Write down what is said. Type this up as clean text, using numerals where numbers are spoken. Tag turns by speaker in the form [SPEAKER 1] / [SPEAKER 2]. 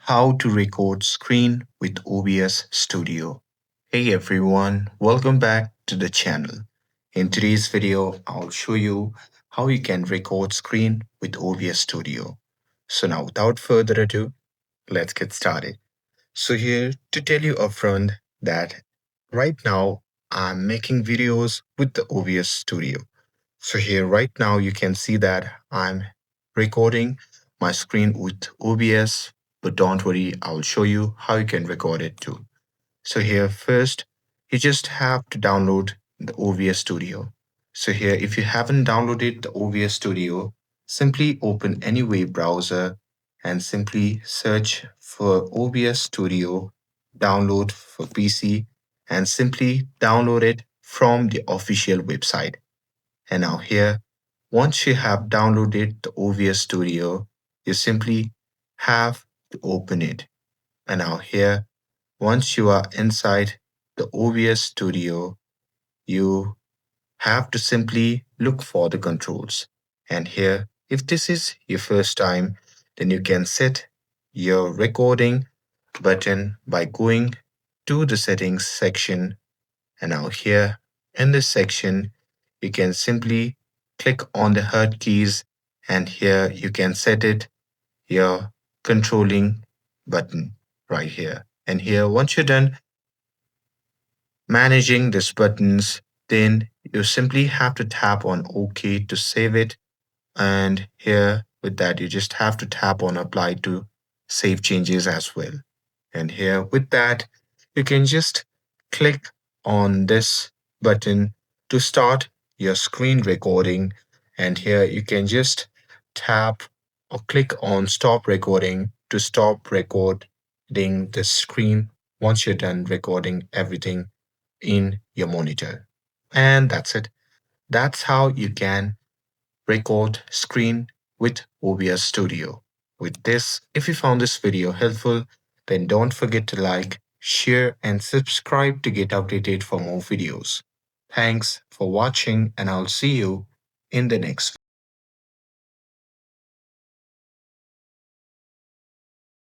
[SPEAKER 1] How to record screen with OBS Studio. Hey everyone, welcome back to the channel. In today's video, I'll show you how you can record screen with OBS Studio. So now without further ado, let's get started. So here to tell you upfront that right now I'm making videos with the OBS Studio. So here right now you can see that I'm recording my screen with OBS, but don't worry, I'll show you how you can record it too. So here first, you just have to download the OBS Studio. So here if you haven't downloaded the OBS Studio, simply open any web browser and simply search for OBS Studio, download for PC, and simply download it from the official website. And now here, once you have downloaded the OBS Studio, you simply have to open it. And now here, once you are inside the OBS Studio, you have to simply look for the controls. And here, if this is your first time, then you can set your recording button by going to the settings section. And now here in this section, you can simply click on the HUD keys and here you can set it your controlling button right here. And here, once you're done managing these buttons, then you simply have to tap on OK to save it. And here with that, you just have to tap on apply to save changes as well. And here with that, you can just click on this button to start your screen recording. And here you can just tap or click on stop recording to stop recording the screen once you're done recording everything in your monitor. And that's it. That's how you can record screen with OBS Studio. With this, if you found this video helpful, then don't forget to like, share, and subscribe to get updated for more videos. Thanks for watching, and I'll see you in the next video.